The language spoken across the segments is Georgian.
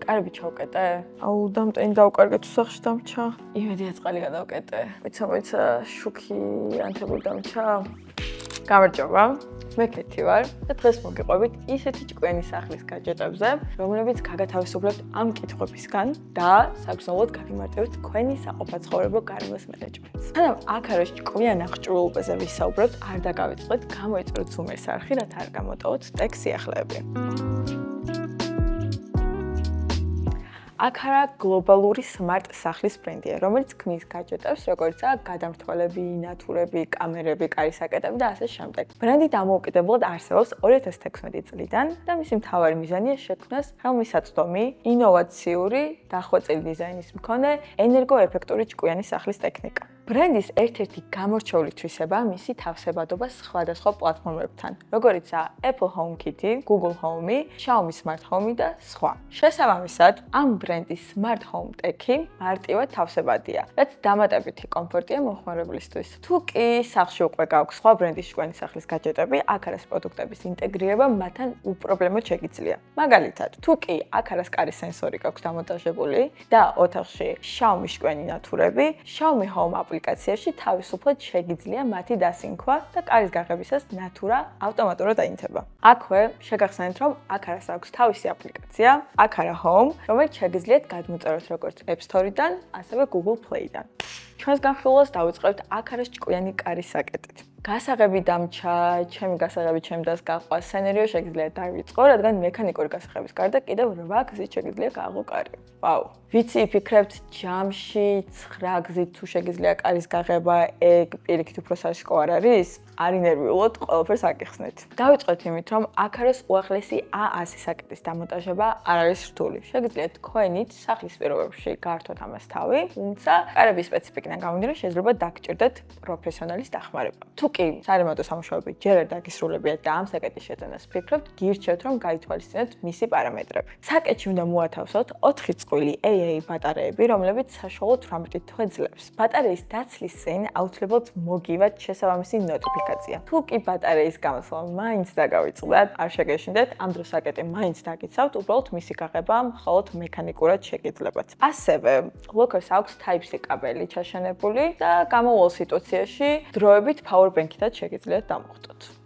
კარები ჩავკეტე? აუ, დამტენი დავკარგეთ უსახში დამჩა. იმედია წყალი გადავკეტე. Მოიცა შუქი ანთებული დამჩა. გამარჯობა. მე ქეთი ვარ და დღეს მოგიყვებით ისეთი ჭკვიანი სახლის გაჯეტებზე, რომლებიც გაგათავისუფლებთ ამ კითხვებისგან და საგრძნობლად გაგიმარტივებთ თქვენი საყოფაცხოვრებო გარემოს მენეჯმენტს. სანამ აქ არის ჭკვიან აღჭურვილობაზე ვისაუბრებთ, არ დაგავიწყდეთ, გამოიწეროთ ზუმერის არხი, რათა არ გამოტოვოთ ტექსტ სიახლეები. აქარა გლობალური smart სახლის ბრენდია, რომელიც ქმნის გაჯეტებს, როგორიცაა გადამრთვალები, ნათურები, კამერები, კარის საკეტები და ასე შემდეგ. ბრენდი დამოუკიდებლად არსებობს 2016 წლიდან და მისი მთავარი მიზანია შექმნას ხელმისაწვდომი, ინოვაციური, დახვეწილი დიზაინის მქონე, ენერგოეფექტური ჭკვიანი სახლის ტექნიკა. ბრენდის ერთ-ერთი გამორჩეული თვისებაა მისი თავსებადობა სხვადასხვა პლატფორმებთან, როგორიცაა Apple HomeKit, Google Home, Xiaomi Smart Home და სხვა. შესაბამისად, ამ ბრენდის Smart Home Tech-ი მარტივად თავსებადია, რაც დამატებითი კომფორტია მომხმარებლისთვის. თუ კი სახლში უკვე გააქვს სხვა ბრენდის ჭკვიანი სახლის გაჯეტები, აქარას პროდუქტების ინტეგრირება მათთან უპრობლემოდ შეგიძლია. მაგალითად, თუ კი აქარას კარის სენსორი გაქვს დამონტაჟებული და ოთახში Xiaomi ჭკვიანი ნათურები, Xiaomi Home აპლიკაციაში თავისუფლად შეგიძლია მათი დასინქვა და კარის გაღებისას ნათურა ავტომატურად დაინთება. აქვე შეგახსენეთ, რომ აქარას აქვს თავისი აპლიკაცია, აქარა Home, რომელიც შეგიძლიათ გადმოწეროთ როგორც App Store-დან, ასევე Google Play-დან. ჩვენს განხილვას დავიწყებთ აქარას ჭკვიანი კარის საკეტით. გასაღები დამჩა, ჩემი გასაღები ჩემდას გაყვა, სცენერიო შეგიძლიათ დავიწყო, რადგან მექანიკური გასაღების გარდა კიდევ 8 გზით შეგიძლია გააღო კარი. ვაუ! ვიცი, ფიქრებთ, ჯამში 9 გზით თუ შეგიძლია კარის გაღება, ეგ პირიქით უფრო საშკო არ არის? არ ინერვიულოთ, ყველაფერს აკიხსნეთ. დავიწყოთ იმით, რომ აქარას უახლესი A100 საკეტის დამონტაჟება არ არის რთული. შეგიძლიათ თქვენით სახლის პირობებში გართოთ ამას თავი, თუმცა კარების სპეციფიკიდან გამომდინარე შეიძლება დაგჭირდეთ პროფესიონალის დახმარება. თუ კი სარემონტო სამუშაოები ჯერ არ დაგისრულებიათ და ამ საკეტის შეძენას ფიქრობთ, გირჩევთ, რომ გაითვალისწინოთ მისი პარამეტრები. საკეტში უნდა მოათავსოთ 4 წყვილი AA ბატარეები, რომლებიც საშუალოდ 18 თვე ძლებს. ბატარეის დაცლის წინ აუცილებლად მოგივათ შესაბამისი ნოტიფიკაცია. თუ კი ბატარეის გამოსვლა მაინც დაგავიწყდათ, არ შეგეშინდეთ, ამ დროს საკეტი მაინც დაგიცავთ, უბრალოდ მისი გაღება მხოლოდ მექანიკურად შეგიძლიათ. ასევე, ლოკერს აქვს Type-C კაბელი ჩაშენებული და გამოვალ სიტუაციაში დროებით power bank-ით შეგიძლიათ დამოხტოთ.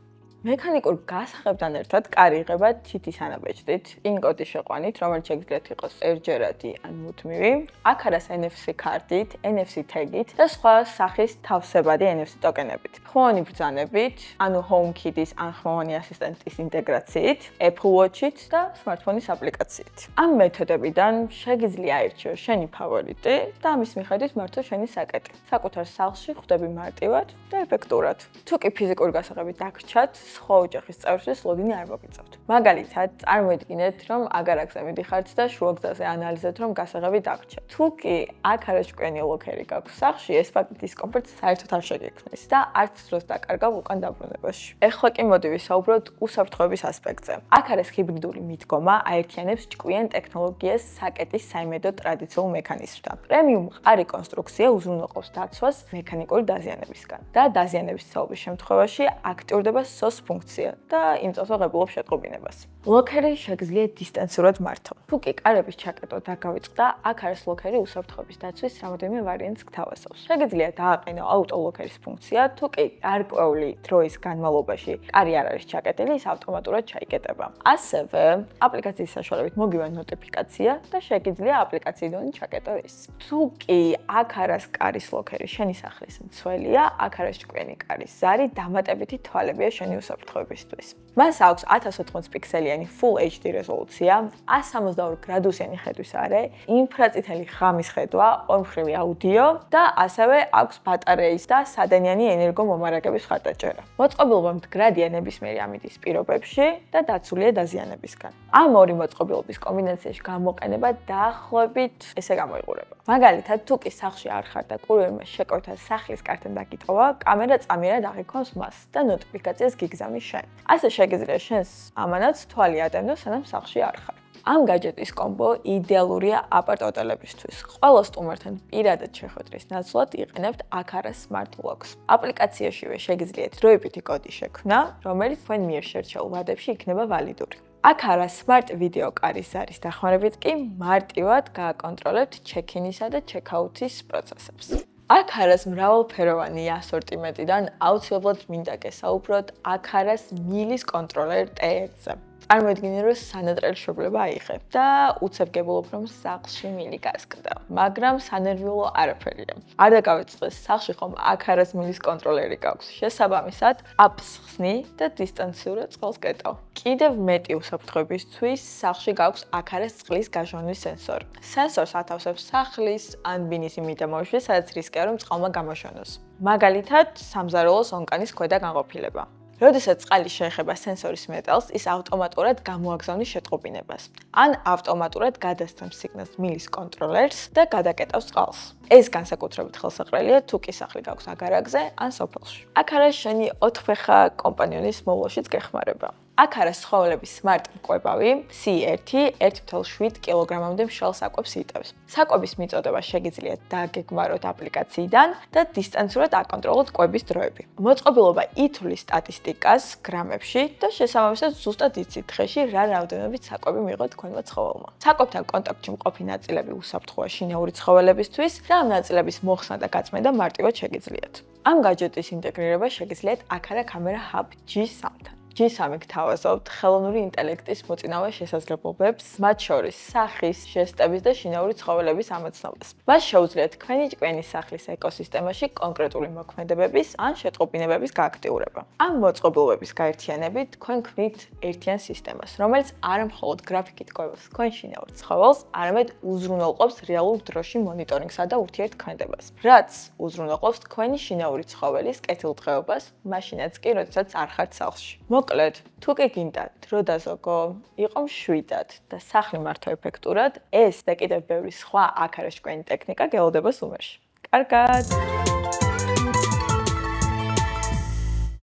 მექანიკურ გასაღებთან ერთად კარი იღება თითის ანაბეჭდით, PIN კოდის შეყვანით, რომელიც შეგიძლიათ იყოს ერთჯერადი ან მუდმივი, აქარას NFC კარტით, NFC tag-ით და სხვა სახის თავსებადი NFC ტოკენებით. ხმოვანი ბრძანებით, ანუ HomeKit-ის ან ხმოვანი ასისტენტის ინტეგრაციით, Apple Watch-ით და smartphone-ის აპლიკაციით. ამ მეთოდებიდან შეგიძლია აირჩიო შენი ფავორიტი და ამის მიხედვით მართო შენი საკეტი. საკუთარ სახლში ხვდები მარტივად და ეფექტურად. თუ კი ფიზიკური გასაღები დაგრჩათ, სხვა ოჯახის წევრისთვის ლოგინი არ მოგიწევთ. მაგალითად, წარმოიდგინეთ, რომ აგარაკზე მიდიხართ და შუაგზაზე ანალიზებთ, რომ გასაღები დაგრჩათ. თუ კი აქარას ჭკვიანი ლოკერი გაქვს სახლში, ეს ფაქტი დისკომფორტს საერთოდ არ შეგექმნის და არც დროს დაკარგავ უკან დაბრუნებაში. ეხლა კი მოდი ვისაუბროთ უსაფრთხოების ასპექტზე. აქარას ჰიბრიდული მიდგომა აერთიანებს ჭკვიან ტექნოლოგიას საკეტის საიმედო ტრადიციულ მექანიზმთან. პრემიუმ მყარი კონსტრუქცია უზრუნველყოფს დაცვას მექანიკური დაზიანებისგან და დაზიანების ცალობის შემთხვევაში აქტიურდება SOS ფუნქცია და იმწავს ღებულობს შეტყობინებას. ლოკერი შეგიძლიათ დისტანციურად მართო. თუ კი კარების ჩაკეტვა დაგავიწყდა, აქ არის ლოკერი უსაფრთხოების დაცვის რამოდენიმე ვარიანტს გთავაზობს. შეგიძლიათ დააყენო აუტოლოკერის ფუნქცია, თუ კი გარკვეული დროის განმავლობაში კარი არ არის ჩაკეტილი, ის ავტომატურად ჩაიკეტება. ასევე, აპლიკაციის საშუალებით მოგივა ნოტიფიკაცია და შეგიძლია აპლიკაციიდან ჩაკეტო ის. თუ კი აქ არის კარის ლოკერი შენი სახლის მცველია, აქ არის ჭკვიანი კარის ზარი დამატებითი თვალებია შენი უსაფრთხოებისთვის. მას აქვს 1080 პიქსელიანი Full HD რეზოლუცია, 162 გრადუსიანი ხედვის არე, ინფრაწითელი ღამის ხედვა, ორმხრივი აუდიო და ასევე აქვს ბატარეის და სადენიანი ენერგომომარაგების მხარდაჭერა. მოწყობილობა მდგრადია ნებისმიერი ამიდის პირობებში და დაცულია დაზიანებისგან. ამ ორი მოწყობილობის კომბინაციაში გამოყენება დაახლოებით ესე გამოიყურება. მაგალითად, თუ კი სახლში არ ხარ და კურიერმა შეკვეთა სახლის კარტთან დაგიტოვა, კამერა წამიერად აღიქვამს მას და ნოტიფიკაციას გიგზავნის შენ. ასე შეგიძლია შენს ამანაც თვალი ატენო, სანამ სახლში არ ხარ. ამ გაჯეტის კომბო იდეალურია აპარტ-ოტელებისთვის. ყველა სტუმართან პირადად შეხვედრის ნაცვლად იყენებთ აქარა Smart Locks. აპლიკაციაშივე შეგიძლიათ დროებითი კოდი შექმნა, რომელიც თქვენ მიერ შერჩეულ ვადებში იქნება ვალიდური. აქ არა smart video კარის ზარის დახმარებით კი მარტივად გააკონტროლებთ check-in-ისა და check-out-ის პროცესებს. აქ არის მრავალფეროვანი ასორტიმენტიდან აუცილებლად მინდა გესაუბროთ აქ არის მილის კონტროლერ T1-ზე. წარმოიდგინე, რომ სანატრელი შვება აიღებ და უცებ გებულობ, რომ სახლში მილი გასკდა, მაგრამ სანერვიულო არაფერია. არ დაგავიწყდეს, სახლში ხომ აქ არის მილის კონტროლერი გაქვს. შესაბამისად, აპს ხსნი და დისტანციურად წყალს კეტავ. კიდევ მეტი უსაფრთხოებისთვის სახლში გაქვს აქ არის წყლის გაჟონვის სენსორი. სენსორს ათავსებს სახლის ან ბინის იმ მიდამოებში, სადაც რისკია, რომ წყალმა გამოჟონოს. მაგალითად, სამზარეულოს ონკანის ქვედა განყოფილება. როდესაც წყალი შეეხება სენსორის მეტალს, ის ავტომატურად გამოაგზავნის შეტყობინებას. ან ავტომატურად გადასცემს სიგნალს მილის კონტროლერს და გადაკეტავს წყალს. ეს განსაკუთრებით ხელსაყრელია თუ კი სახლი გაქვს აგარაკზე ან სოფელში. აქ არის შენი 4-ფეხა კომპანიონის მოვლაშიც გეხმარება. აქ არის ცხოველების smart მკვებავი C1 1.7 კილოგრამამდე მშრალ საკვებს იტევს. საკვების მიწოდება შეგიძლიათ დაგეგმაროთ აპლიკაციიდან და დისტანციურად აკონტროლოთ კვების დროები. მოწყობილობა ითვლის სტატისტიკას გრამებში და შესაბამისად ზუსტად იცით დღეში რა რაოდენობით საკვები მიიღო თქვენმა ცხოველმა. საკვებთან კონტაქტში მყოფი ნაწილები უსაფრთხოა შინაური ცხოველებისთვის და ამ ნაწილების მოხსნა და გაწმენდა მარტივად შეგიძლიათ. ამ гаджеტის ინტეგრირება შეგიძლიათ აქ არა კამერა hub G3-თან. G3 გთავაზობთ ხელოვნური ინტელექტის მოწინავე შესაძლებლობებს, მათ შორის სახის, ჟესტების და შინაური ცხოველების ამოცნობას. მას შეუძლიათ თქვენი ჭკვიანი სახლის ეკოსისტემაში კონკრეტული მოქმედებების ან შეტყობინებების გააქტიურება. ამ მოწყობილობების გაერთიანებით თქვენ ქმნით ერთიან სისტემას, რომელიც არა მხოლოდ გრაფიკით კვებავს თქვენ შინაურ ცხოველს, არამედ უზრუნველყოფს რეალურ დროში მონიტორინგსა და ურთიერთქმედებას, რაც უზრუნველყოფს თქვენი შინაური ცხოველის კეთილდღეობას, მაშინაც კი, როდესაც არ ხართ სახლში. მოკლედ, თუ კი გინდათ დრო დაზოგო, იყო მშვიდად და სახლი მართო ეფექტურად, ეს და კიდევ ბევრი სხვა აქ არის ჭკვიანი ტექნიკა გელოდება სუმერში. კარგად!